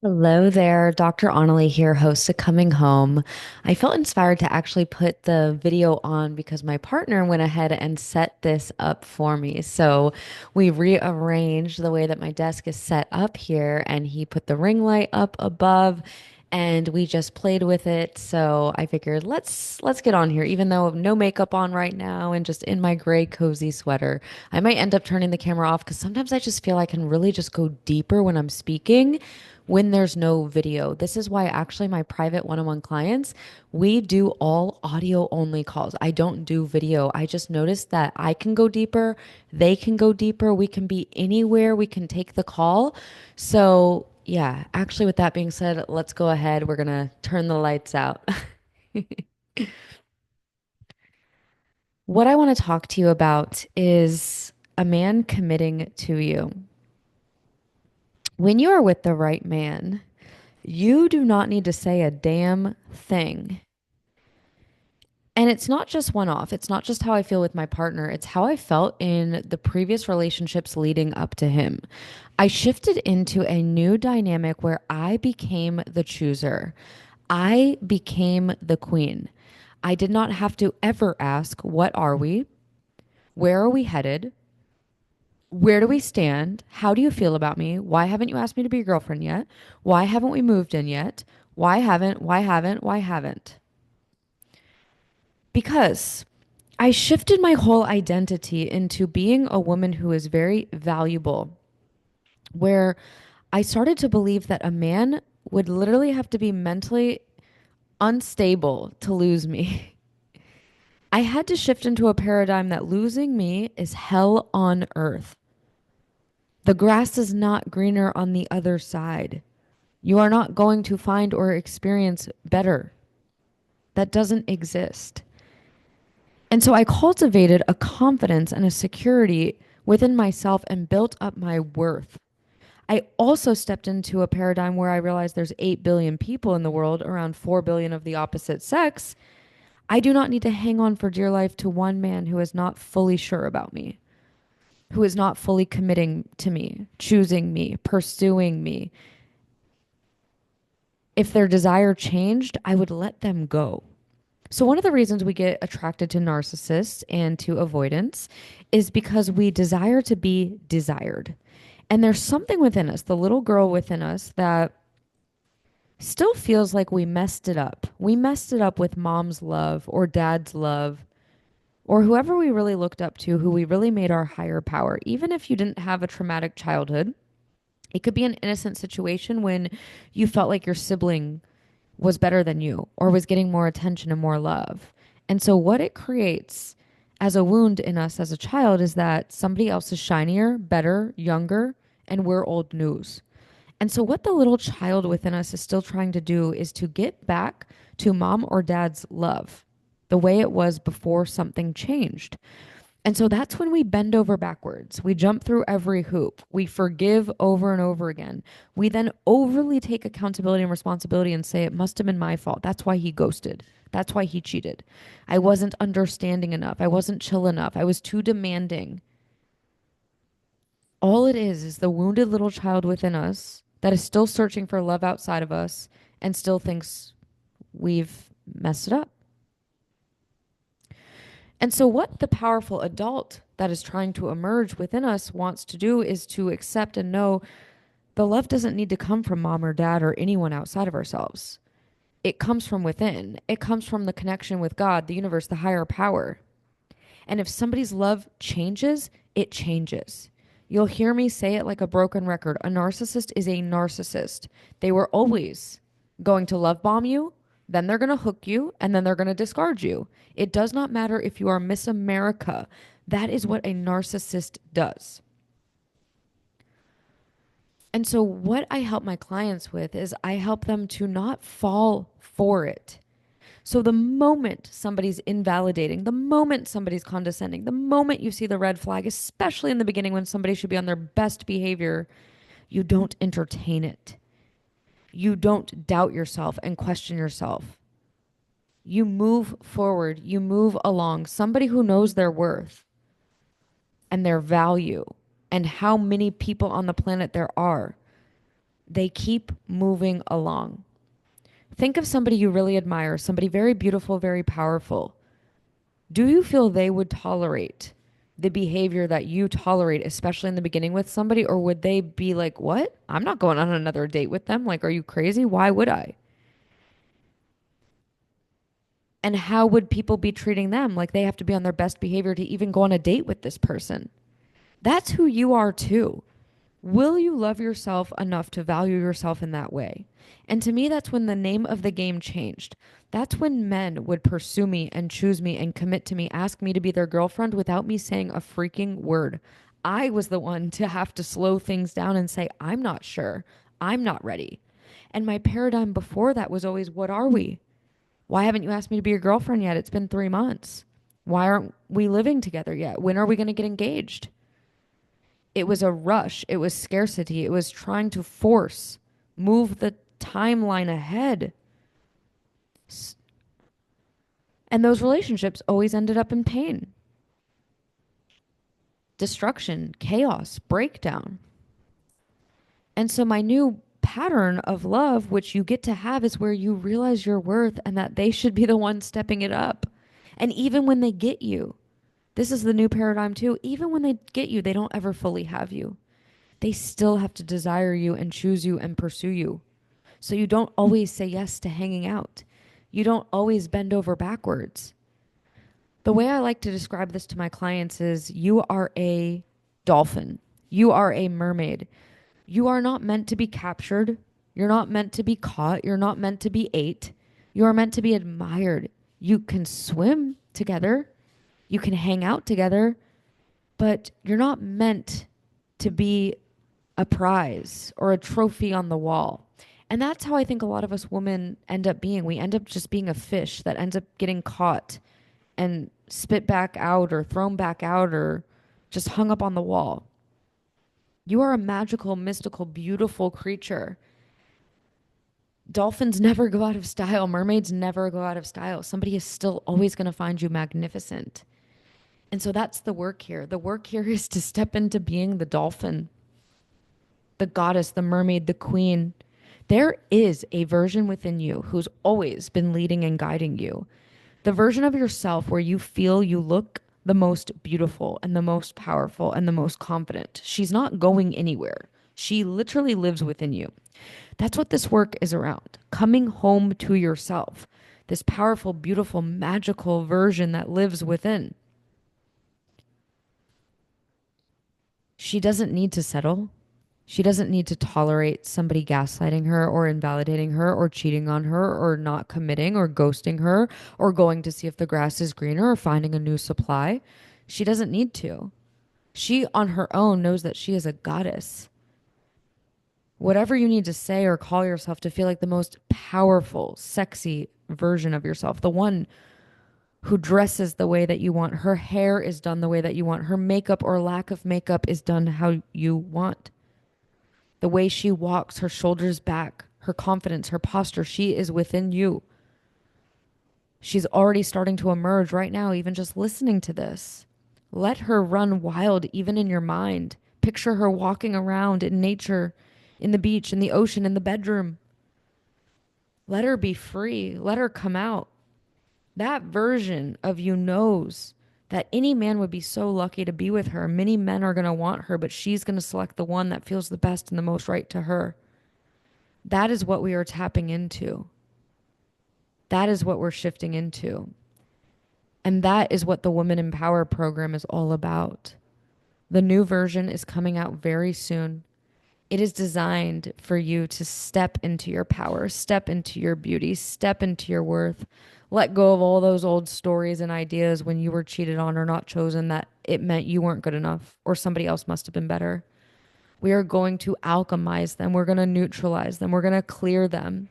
Hello there, Dr. Onalee here, host of Coming Home. I felt inspired to actually put the video on because my partner went ahead and set this up for me. So we rearranged the way that my desk is set up here, and he put the ring light up above, and we just played with it. So I figured let's get on here, even though no makeup on right now and just in my gray cozy sweater. I might end up turning the camera off because sometimes I just feel I can really just go deeper when I'm speaking when there's no video. This is why actually my private one-on-one clients, we do all audio only calls. I don't do video. I just noticed that I can go deeper, they can go deeper, we can be anywhere, we can take the call. So, yeah, actually with that being said, let's go ahead. We're gonna turn the lights out. What I want to talk to you about is a man committing to you. When you are with the right man, you do not need to say a damn thing. And it's not just one off. It's not just how I feel with my partner. It's how I felt in the previous relationships leading up to him. I shifted into a new dynamic where I became the chooser. I became the queen. I did not have to ever ask, what are we? Where are we headed? Where do we stand? How do you feel about me? Why haven't you asked me to be your girlfriend yet? Why haven't we moved in yet? Why haven't? Because I shifted my whole identity into being a woman who is very valuable, where I started to believe that a man would literally have to be mentally unstable to lose me. I had to shift into a paradigm that losing me is hell on earth. The grass is not greener on the other side. You are not going to find or experience better. That doesn't exist. And so I cultivated a confidence and a security within myself and built up my worth. I also stepped into a paradigm where I realized there's 8 billion people in the world, around 4 billion of the opposite sex. I do not need to hang on for dear life to one man who is not fully sure about me, who is not fully committing to me, choosing me, pursuing me. If their desire changed, I would let them go. So, one of the reasons we get attracted to narcissists and to avoidance is because we desire to be desired. And there's something within us, the little girl within us, that still feels like we messed it up. We messed it up with mom's love or dad's love or whoever we really looked up to, who we really made our higher power. Even if you didn't have a traumatic childhood, it could be an innocent situation when you felt like your sibling was better than you or was getting more attention and more love. And so, what it creates as a wound in us as a child is that somebody else is shinier, better, younger, and we're old news. And so, what the little child within us is still trying to do is to get back to mom or dad's love the way it was before something changed. And so that's when we bend over backwards. We jump through every hoop. We forgive over and over again. We then overly take accountability and responsibility and say, it must have been my fault. That's why he ghosted. That's why he cheated. I wasn't understanding enough. I wasn't chill enough. I was too demanding. All it is the wounded little child within us that is still searching for love outside of us and still thinks we've messed it up. And so, what the powerful adult that is trying to emerge within us wants to do is to accept and know the love doesn't need to come from mom or dad or anyone outside of ourselves. It comes from within, it comes from the connection with God, the universe, the higher power. And if somebody's love changes, it changes. You'll hear me say it like a broken record. A narcissist is a narcissist. They were always going to love bomb you, then they're going to hook you, and then they're going to discard you. It does not matter if you are Miss America. That is what a narcissist does. And so, what I help my clients with is I help them to not fall for it. So, the moment somebody's invalidating, the moment somebody's condescending, the moment you see the red flag, especially in the beginning when somebody should be on their best behavior, you don't entertain it. You don't doubt yourself and question yourself. You move forward, you move along. Somebody who knows their worth and their value and how many people on the planet there are they keep moving along. Think of somebody you really admire, somebody very beautiful, very powerful. Do you feel they would tolerate the behavior that you tolerate, especially in the beginning with somebody? Or would they be like, what? I'm not going on another date with them. Like, are you crazy? Why would I? And how would people be treating them? Like they have to be on their best behavior to even go on a date with this person. That's who you are too. Will you love yourself enough to value yourself in that way? And to me, that's when the name of the game changed. That's when men would pursue me and choose me and commit to me, ask me to be their girlfriend without me saying a freaking word. I was the one to have to slow things down and say, I'm not sure. I'm not ready. And my paradigm before that was always, what are we? Why haven't you asked me to be your girlfriend yet? It's been 3 months. Why aren't we living together yet? When are we going to get engaged? It was a rush. It was scarcity. It was trying to force, move the timeline ahead. And those relationships always ended up in pain, destruction, chaos, breakdown. And so my new pattern of love, which you get to have, is where you realize your worth and that they should be the one stepping it up. And even when they get you, this is the new paradigm too. Even when they get you, they don't ever fully have you. They still have to desire you and choose you and pursue you. So you don't always say yes to hanging out. You don't always bend over backwards. The way I like to describe this to my clients is you are a dolphin. You are a mermaid. You are not meant to be captured. You're not meant to be caught. You're not meant to be ate. You are meant to be admired. You can swim together. You can hang out together, but you're not meant to be a prize or a trophy on the wall. And that's how I think a lot of us women end up being. We end up just being a fish that ends up getting caught and spit back out or thrown back out or just hung up on the wall. You are a magical, mystical, beautiful creature. Dolphins never go out of style. Mermaids never go out of style. Somebody is still always going to find you magnificent. And so that's the work here. The work here is to step into being the dolphin, the goddess, the mermaid, the queen. There is a version within you who's always been leading and guiding you. The version of yourself where you feel you look the most beautiful and the most powerful and the most confident. She's not going anywhere. She literally lives within you. That's what this work is around. Coming home to yourself. This powerful, beautiful, magical version that lives within. She doesn't need to settle. She doesn't need to tolerate somebody gaslighting her or invalidating her or cheating on her or not committing or ghosting her or going to see if the grass is greener or finding a new supply. She doesn't need to. She on her own knows that she is a goddess. Whatever you need to say or call yourself to feel like the most powerful, sexy version of yourself, the one who dresses the way that you want, her hair is done the way that you want, her makeup or lack of makeup is done how you want. The way she walks, her shoulders back, her confidence, her posture, she is within you. She's already starting to emerge right now, even just listening to this. Let her run wild, even in your mind. Picture her walking around in nature, in the beach, in the ocean, in the bedroom. Let her be free. Let her come out. That version of you knows that any man would be so lucky to be with her. Many men are going to want her, but she's going to select the one that feels the best and the most right to her. That is what we are tapping into. That is what we're shifting into. And that is what the Women in Power program is all about. The new version is coming out very soon. It is designed for you to step into your power, step into your beauty, step into your worth. Let go of all those old stories and ideas when you were cheated on or not chosen that it meant you weren't good enough or somebody else must have been better. We are going to alchemize them. We're going to neutralize them. We're going to clear them.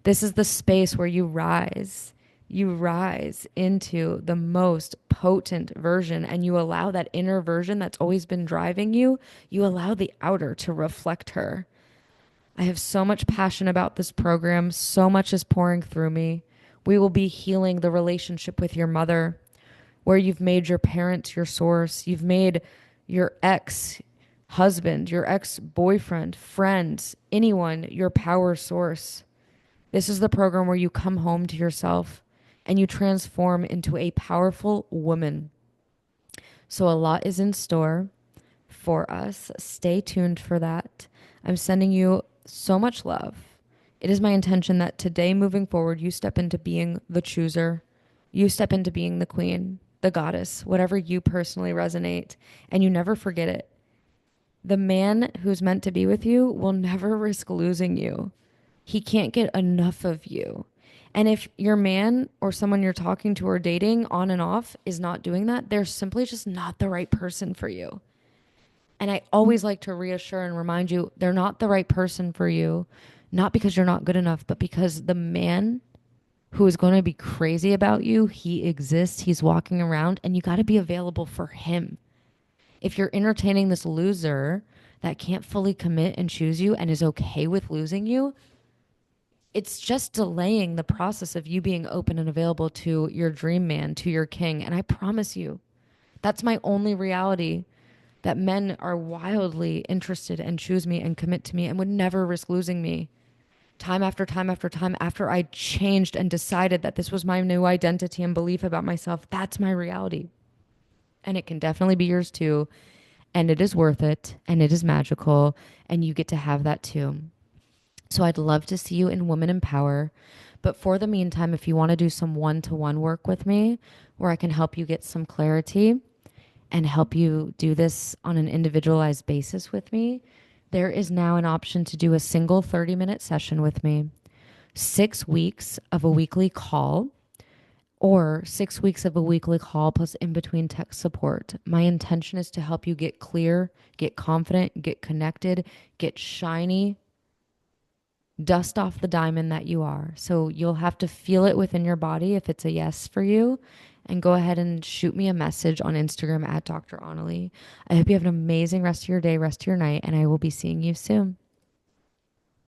This is the space where you rise. You rise into the most potent version and you allow that inner version that's always been driving you, you allow the outer to reflect her. I have so much passion about this program. So much is pouring through me. We will be healing the relationship with your mother, where you've made your parents your source. You've made your ex husband, your ex-boyfriend, friends, anyone, your power source. This is the program where you come home to yourself and you transform into a powerful woman. So a lot is in store for us. Stay tuned for that. I'm sending you so much love. It is my intention that today, moving forward, you step into being the chooser. You step into being the queen, the goddess, whatever you personally resonate, and you never forget it. The man who's meant to be with you will never risk losing you. He can't get enough of you. And if your man or someone you're talking to or dating on and off is not doing that, they're simply just not the right person for you. And I always like to reassure and remind you they're not the right person for you, not because you're not good enough, but because the man who is going to be crazy about you, he exists, he's walking around, and you got to be available for him. If you're entertaining this loser that can't fully commit and choose you and is okay with losing you, it's just delaying the process of you being open and available to your dream man, to your king. And I promise you, that's my only reality, that men are wildly interested and choose me and commit to me and would never risk losing me. Time after time after time, after I changed and decided that this was my new identity and belief about myself, that's my reality. And it can definitely be yours too. And it is worth it. And it is magical. And you get to have that too. So I'd love to see you in Women in Power. But for the meantime, if you want to do some one-to-one work with me, where I can help you get some clarity and help you do this on an individualized basis with me, there is now an option to do a single 30-minute session with me, 6 weeks of a weekly call, or 6 weeks of a weekly call plus in between tech support. My intention is to help you get clear, get confident, get connected, get shiny, dust off the diamond that you are. So you'll have to feel it within your body if it's a yes for you. And go ahead and shoot me a message on Instagram at Dr.Onalee. I hope you have an amazing rest of your day, rest of your night, and I will be seeing you soon.